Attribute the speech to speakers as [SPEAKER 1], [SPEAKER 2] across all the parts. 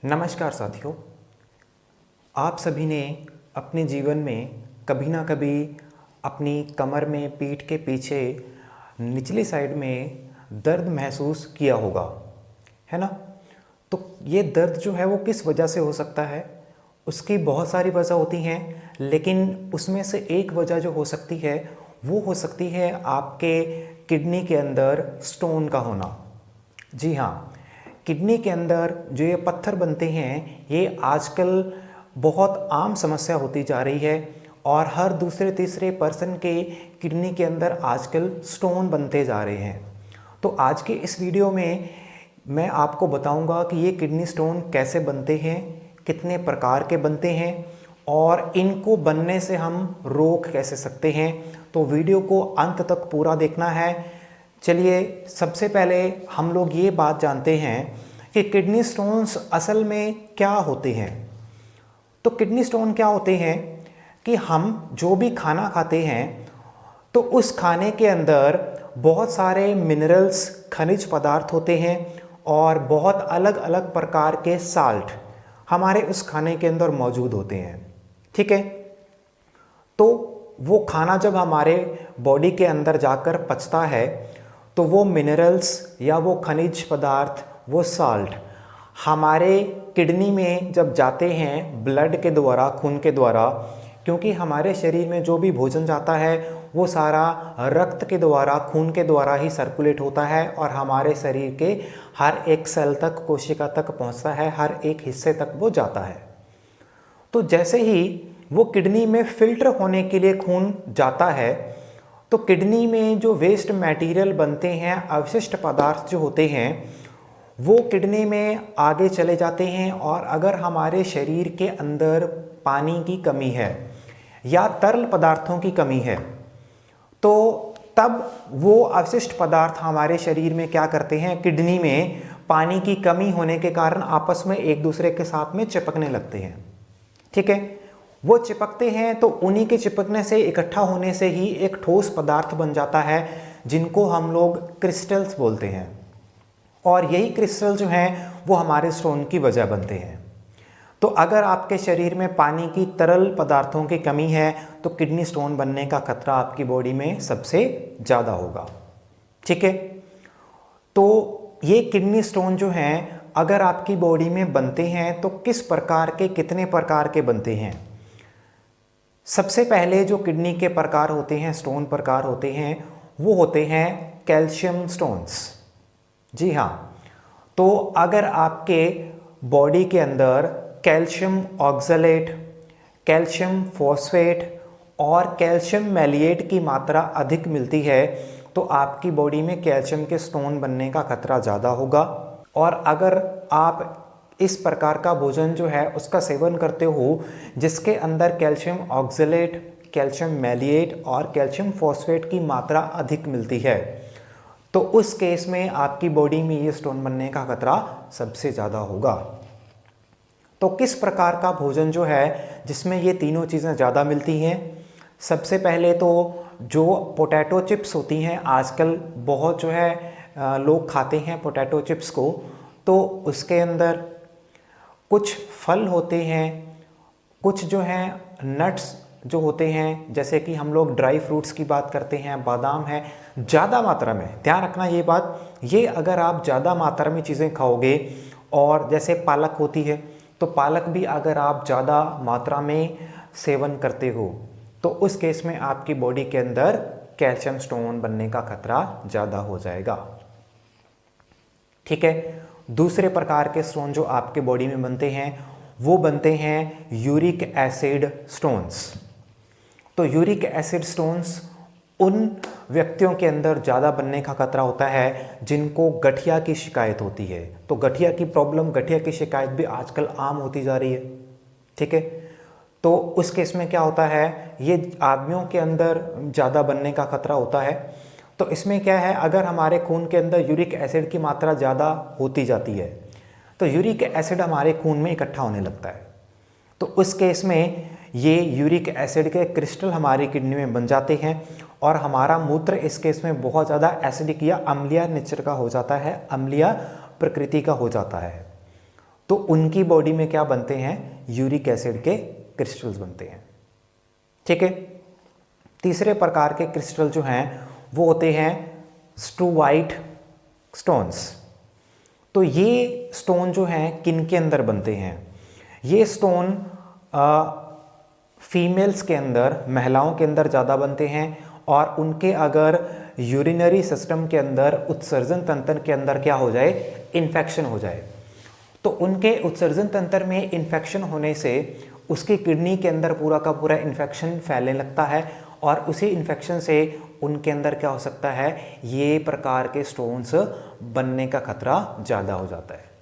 [SPEAKER 1] नमस्कार साथियों, आप सभी ने अपने जीवन में कभी ना कभी अपनी कमर में, पीठ के पीछे निचली साइड में दर्द महसूस किया होगा, है ना। तो ये दर्द जो है वो किस वजह से हो सकता है? उसकी बहुत सारी वजह होती हैं, लेकिन उसमें से एक वजह जो हो सकती है वो हो सकती है आपके किडनी के अंदर स्टोन का होना। जी हाँ, किडनी के अंदर जो ये पत्थर बनते हैं ये आजकल बहुत आम समस्या होती जा रही है और हर दूसरे तीसरे पर्सन के किडनी के अंदर आजकल स्टोन बनते जा रहे हैं। तो आज के इस वीडियो में मैं आपको बताऊंगा कि ये किडनी स्टोन कैसे बनते हैं, कितने प्रकार के बनते हैं और इनको बनने से हम रोक कैसे सकते हैं। तो वीडियो को अंत तक पूरा देखना है। चलिए सबसे पहले हम लोग ये बात जानते हैं कि किडनी स्टोन्स असल में क्या होते हैं। तो किडनी स्टोन क्या होते हैं कि हम जो भी खाना खाते हैं तो उस खाने के अंदर बहुत सारे मिनरल्स, खनिज पदार्थ होते हैं और बहुत अलग अलग प्रकार के साल्ट हमारे उस खाने के अंदर मौजूद होते हैं। ठीक है, तो वो खाना जब हमारे बॉडी के अंदर जाकर पचता है तो वो मिनरल्स या वो खनिज पदार्थ, वो साल्ट हमारे किडनी में जब जाते हैं ब्लड के द्वारा, खून के द्वारा, क्योंकि हमारे शरीर में जो भी भोजन जाता है वो सारा रक्त के द्वारा, खून के द्वारा ही सर्कुलेट होता है और हमारे शरीर के हर एक सेल तक, कोशिका तक पहुंचता है, हर एक हिस्से तक वो जाता है। तो जैसे ही वो किडनी में फिल्टर होने के लिए खून जाता है तो किडनी में जो वेस्ट मटेरियल बनते हैं, अवशिष्ट पदार्थ जो होते हैं, वो किडनी में आगे चले जाते हैं और अगर हमारे शरीर के अंदर पानी की कमी है या तरल पदार्थों की कमी है तो तब वो अवशिष्ट पदार्थ हमारे शरीर में क्या करते हैं, किडनी में पानी की कमी होने के कारण आपस में एक दूसरे के साथ में चिपकने लगते हैं। ठीक है, वो चिपकते हैं तो उन्हीं के चिपकने से, इकट्ठा होने से ही एक ठोस पदार्थ बन जाता है जिनको हम लोग क्रिस्टल्स बोलते हैं और यही क्रिस्टल जो हैं वो हमारे स्टोन की वजह बनते हैं। तो अगर आपके शरीर में पानी की तरल पदार्थों की कमी है तो किडनी स्टोन बनने का खतरा आपकी बॉडी में सबसे ज़्यादा होगा। ठीक है, तो ये किडनी स्टोन जो हैं अगर आपकी बॉडी में बनते हैं तो किस प्रकार के, कितने प्रकार के बनते हैं? सबसे पहले जो किडनी के प्रकार होते हैं, स्टोन प्रकार होते हैं, वो होते हैं कैल्शियम स्टोन्स। जी हाँ, तो अगर आपके बॉडी के अंदर कैल्शियम ऑक्सलेट, कैल्शियम फॉस्फेट और कैल्शियम मैलिएट की मात्रा अधिक मिलती है तो आपकी बॉडी में कैल्शियम के स्टोन बनने का खतरा ज़्यादा होगा। और अगर आप इस प्रकार का भोजन जो है उसका सेवन करते हो जिसके अंदर कैल्शियम ऑक्सलेट, कैल्शियम मैलिएट और कैल्शियम फॉस्फेट की मात्रा अधिक मिलती है तो उस केस में आपकी बॉडी में ये स्टोन बनने का खतरा सबसे ज़्यादा होगा। तो किस प्रकार का भोजन जो है जिसमें ये तीनों चीज़ें ज़्यादा मिलती हैं? सबसे पहले तो जो पोटैटो चिप्स होती हैं, आजकल बहुत जो है लोग खाते हैं पोटैटो चिप्स को, तो उसके अंदर कुछ फल होते हैं, कुछ जो हैं नट्स जो होते हैं, जैसे कि हम लोग ड्राई फ्रूट्स की बात करते हैं, बादाम है, ज़्यादा मात्रा में, ध्यान रखना ये बात, ये अगर आप ज़्यादा मात्रा में चीज़ें खाओगे, और जैसे पालक होती है तो पालक भी अगर आप ज़्यादा मात्रा में सेवन करते हो तो उस केस में आपकी बॉडी के अंदर कैल्शियम स्टोन बनने का खतरा ज़्यादा हो जाएगा। ठीक है, दूसरे प्रकार के स्टोन जो आपके बॉडी में बनते हैं वो बनते हैं यूरिक एसिड स्टोन्स। तो यूरिक एसिड स्टोन्स उन व्यक्तियों के अंदर ज़्यादा बनने का खतरा होता है जिनको गठिया की शिकायत होती है। तो गठिया की प्रॉब्लम, गठिया की शिकायत भी आजकल आम होती जा रही है। ठीक है, तो उस केस में क्या होता है, ये आदमियों के अंदर ज़्यादा बनने का खतरा होता है। तो इसमें क्या है, अगर हमारे खून के अंदर यूरिक एसिड की मात्रा ज़्यादा होती जाती है तो यूरिक एसिड हमारे खून में इकट्ठा होने लगता है। तो उस केस में ये यूरिक एसिड के क्रिस्टल हमारी किडनी में बन जाते हैं और हमारा मूत्र इस केस में बहुत ज़्यादा एसिडिक या अम्लीय नेचर का हो जाता है, अम्लीय प्रकृति का हो जाता है। तो उनकी बॉडी में क्या बनते हैं, यूरिक एसिड के क्रिस्टल्स बनते हैं। ठीक है। तीसरे प्रकार के क्रिस्टल जो हैं वो होते हैं स्टूवाइट स्टोन्स। तो ये स्टोन जो हैं किन के अंदर बनते हैं, ये स्टोन फीमेल्स के अंदर, महिलाओं के अंदर ज़्यादा बनते हैं, और उनके अगर यूरिनरी सिस्टम के अंदर, उत्सर्जन तंत्र के अंदर क्या हो जाए, इन्फेक्शन हो जाए, तो उनके उत्सर्जन तंत्र में इन्फेक्शन होने से उसकी किडनी के अंदर पूरा का पूरा इन्फेक्शन फैलने लगता है, और उसी इन्फेक्शन से उनके अंदर क्या हो सकता है, ये प्रकार के स्टोन्स बनने का खतरा ज़्यादा हो जाता है।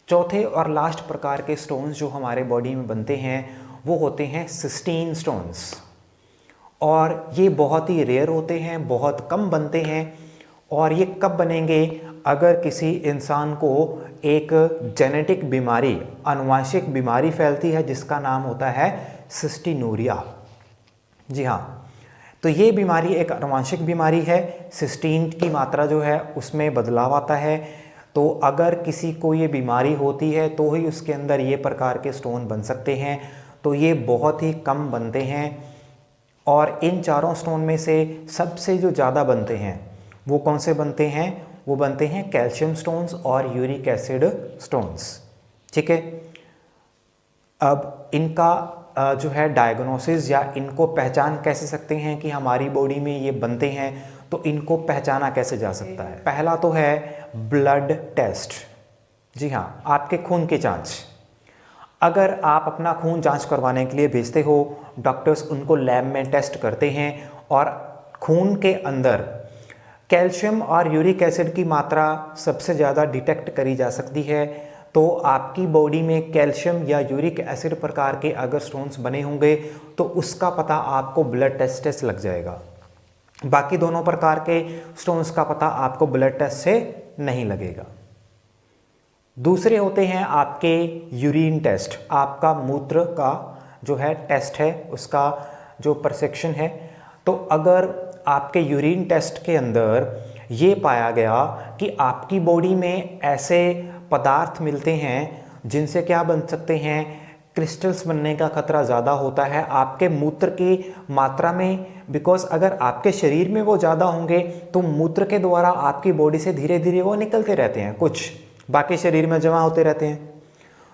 [SPEAKER 1] चौथे और लास्ट प्रकार के स्टोन्स जो हमारे बॉडी में बनते हैं वो होते हैं सिस्टीन स्टोन्स, और ये बहुत ही रेयर होते हैं, बहुत कम बनते हैं। और ये कब बनेंगे, अगर किसी इंसान को एक जेनेटिक बीमारी, आनुवांशिक बीमारी फैलती है जिसका नाम होता है सिस्टीनूरिया। जी हाँ, तो ये बीमारी एक आनुवांशिक बीमारी है, सिस्टीन की मात्रा जो है उसमें बदलाव आता है। तो अगर किसी को ये बीमारी होती है तो ही उसके अंदर ये प्रकार के स्टोन बन सकते हैं। तो ये बहुत ही कम बनते हैं, और इन चारों स्टोन में से सबसे जो ज़्यादा बनते हैं वो कौन से बनते हैं, वो बनते हैं कैल्शियम स्टोन्स और यूरिक एसिड स्टोन्स। ठीक है। अब इनका जो है डायग्नोसिस या इनको पहचान कैसे सकते हैं कि हमारी बॉडी में ये बनते हैं, तो इनको पहचाना कैसे जा सकता है। पहला तो है ब्लड टेस्ट। जी हाँ, आपके खून की जांच। अगर आप अपना खून जांच करवाने के लिए भेजते हो, डॉक्टर्स उनको लैब में टेस्ट करते हैं और खून के अंदर कैल्शियम और यूरिक एसिड की मात्रा सबसे ज़्यादा डिटेक्ट करी जा सकती है। तो आपकी बॉडी में कैल्शियम या यूरिक एसिड प्रकार के अगर स्टोन्स बने होंगे तो उसका पता आपको ब्लड टेस्ट से लग जाएगा। बाकी दोनों प्रकार के स्टोन्स का पता आपको ब्लड टेस्ट से नहीं लगेगा। दूसरे होते हैं आपके यूरिन टेस्ट, आपका मूत्र का जो है टेस्ट है, उसका जो परसेक्शन है। तो अगर आपके यूरिन टेस्ट के अंदर ये पाया गया कि आपकी बॉडी में ऐसे पदार्थ मिलते हैं जिनसे क्या बन सकते हैं, क्रिस्टल्स बनने का खतरा ज़्यादा होता है आपके मूत्र की मात्रा में। बिकॉज अगर आपके शरीर में वो ज़्यादा होंगे तो मूत्र के द्वारा आपकी बॉडी से धीरे धीरे वो निकलते रहते हैं, कुछ बाकी शरीर में जमा होते रहते हैं।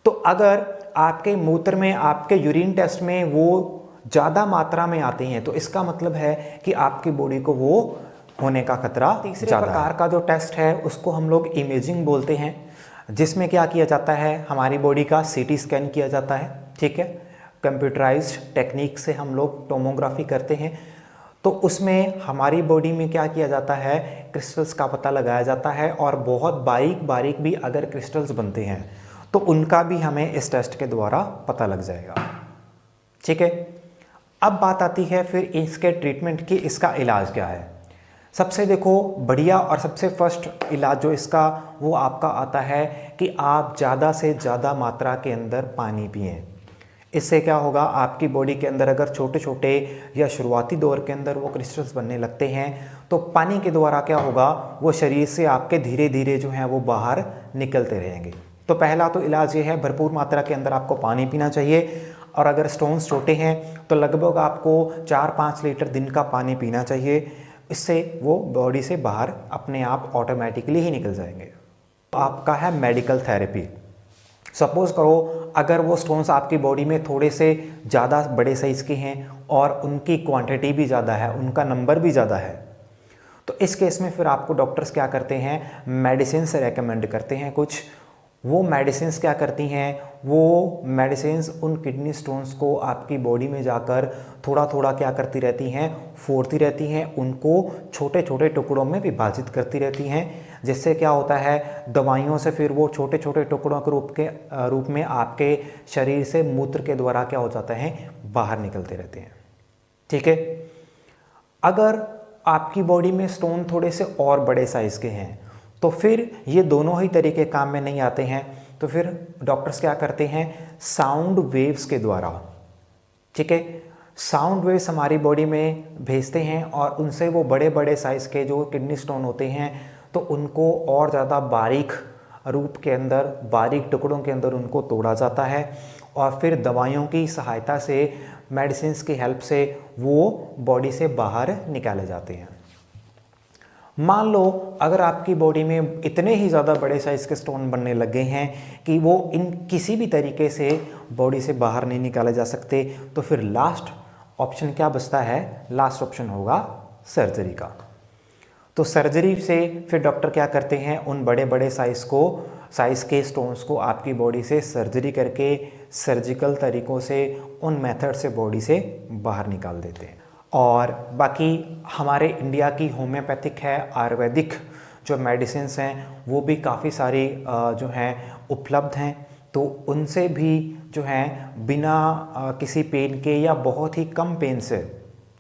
[SPEAKER 1] तो अगर आपके मूत्र में, आपके यूरिन टेस्ट में वो ज़्यादा मात्रा में आते हैं तो इसका मतलब है कि आपकी बॉडी को वो होने का खतरा। तीसरे प्रकार का जो टेस्ट है उसको हम लोग इमेजिंग बोलते हैं, जिसमें क्या किया जाता है, हमारी बॉडी का सीटी स्कैन किया जाता है। ठीक है, कंप्यूटराइज्ड टेक्निक से हम लोग टोमोग्राफी करते हैं। तो उसमें हमारी बॉडी में क्या किया जाता है, क्रिस्टल्स का पता लगाया जाता है, और बहुत बारीक बारीक भी अगर क्रिस्टल्स बनते हैं तो उनका भी हमें इस टेस्ट के द्वारा पता लग जाएगा। ठीक है। अब बात आती है फिर इसके ट्रीटमेंट की, इसका इलाज क्या है। सबसे देखो बढ़िया और सबसे फर्स्ट इलाज जो इसका वो आपका आता है कि आप ज़्यादा से ज़्यादा मात्रा के अंदर पानी पिएं। इससे क्या होगा, आपकी बॉडी के अंदर अगर छोटे छोटे या शुरुआती दौर के अंदर वो क्रिस्टल्स बनने लगते हैं तो पानी के द्वारा क्या होगा, वो शरीर से आपके धीरे धीरे जो है वो बाहर निकलते रहेंगे। तो पहला तो इलाज ये है, भरपूर मात्रा के अंदर आपको पानी पीना चाहिए। और अगर स्टोन्स छोटे हैं तो लगभग आपको 4-5 लीटर दिन का पानी पीना चाहिए। इससे वो बॉडी से बाहर अपने आप ऑटोमेटिकली ही निकल जाएंगे। आपका है मेडिकल थेरेपी। सपोज करो अगर वो स्टोन्स आपकी बॉडी में थोड़े से ज़्यादा बड़े साइज़ के हैं और उनकी क्वांटिटी भी ज़्यादा है, उनका नंबर भी ज़्यादा है, तो इस केस में फिर आपको डॉक्टर्स क्या करते हैं, मेडिसिन से रेकमेंड करते हैं कुछ। वो मेडिसिन्स क्या करती हैं, वो मेडिसिन्स उन किडनी स्टोन्स को आपकी बॉडी में जाकर थोड़ा थोड़ा क्या करती रहती हैं, फोड़ती रहती हैं, उनको छोटे छोटे टुकड़ों में विभाजित करती रहती हैं। जिससे क्या होता है, दवाइयों से फिर वो छोटे छोटे टुकड़ों के रूप में आपके शरीर से मूत्र के द्वारा क्या हो जाता है, बाहर निकलते रहते हैं। ठीक है। अगर आपकी बॉडी में स्टोन थोड़े से और बड़े साइज़ के हैं तो फिर ये दोनों ही तरीके काम में नहीं आते हैं। तो फिर डॉक्टर्स क्या करते हैं, साउंड वेव्स के द्वारा, ठीक है, साउंड वेव्स हमारी बॉडी में भेजते हैं और उनसे वो बड़े बड़े साइज़ के जो किडनी स्टोन होते हैं तो उनको और ज़्यादा बारीक रूप के अंदर, बारीक टुकड़ों के अंदर उनको तोड़ा जाता है और फिर दवाइयों की सहायता से, मेडिसिन्स की हेल्प से वो बॉडी से बाहर निकाले जाते हैं। मान लो अगर आपकी बॉडी में इतने ही ज़्यादा बड़े साइज़ के स्टोन बनने लग गए हैं कि वो इन किसी भी तरीके से बॉडी से बाहर नहीं निकाले जा सकते, तो फिर लास्ट ऑप्शन क्या बचता है? लास्ट ऑप्शन होगा सर्जरी का। तो सर्जरी से फिर डॉक्टर क्या करते हैं? उन बड़े बड़े साइज़ के स्टोन्स को आपकी बॉडी से सर्जरी करके सर्जिकल तरीक़ों से, उन मेथड से बॉडी से बाहर निकाल देते हैं। और बाकी हमारे इंडिया की होम्योपैथिक है, आयुर्वेदिक जो मेडिसिन्स हैं वो भी काफ़ी सारी जो हैं उपलब्ध हैं, तो उनसे भी जो हैं बिना किसी पेन के या बहुत ही कम पेन से,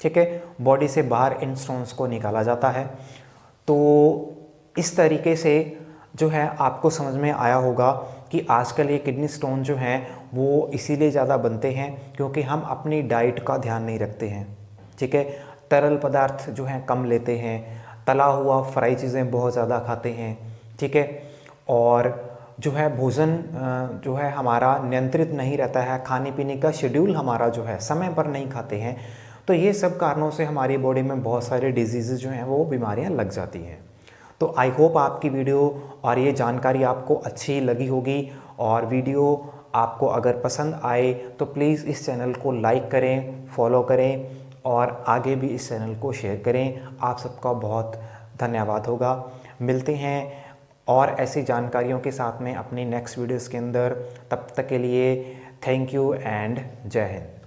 [SPEAKER 1] ठीक है, बॉडी से बाहर इन स्टोन्स को निकाला जाता है। तो इस तरीके से जो है आपको समझ में आया होगा कि आजकल ये किडनी स्टोन जो हैं वो इसीलिए ज़्यादा बनते हैं क्योंकि हम अपनी डाइट का ध्यान नहीं रखते हैं, ठीक है। तरल पदार्थ जो हैं कम लेते हैं, तला हुआ फ्राई चीज़ें बहुत ज़्यादा खाते हैं, ठीक है, और जो है भोजन जो है हमारा नियंत्रित नहीं रहता है, खाने पीने का शेड्यूल हमारा जो है समय पर नहीं खाते हैं। तो ये सब कारणों से हमारी बॉडी में बहुत सारे डिजीज़ जो हैं वो बीमारियां लग जाती हैं। तो आई होप आपकी वीडियो और ये जानकारी आपको अच्छी लगी होगी, और वीडियो आपको अगर पसंद आए तो प्लीज़ इस चैनल को लाइक करें, फॉलो करें और आगे भी इस चैनल को शेयर करें। आप सबका बहुत धन्यवाद होगा। मिलते हैं और ऐसी जानकारियों के साथ में अपनी नेक्स्ट वीडियोज़ के अंदर। तब तक के लिए थैंक यू एंड जय हिंद।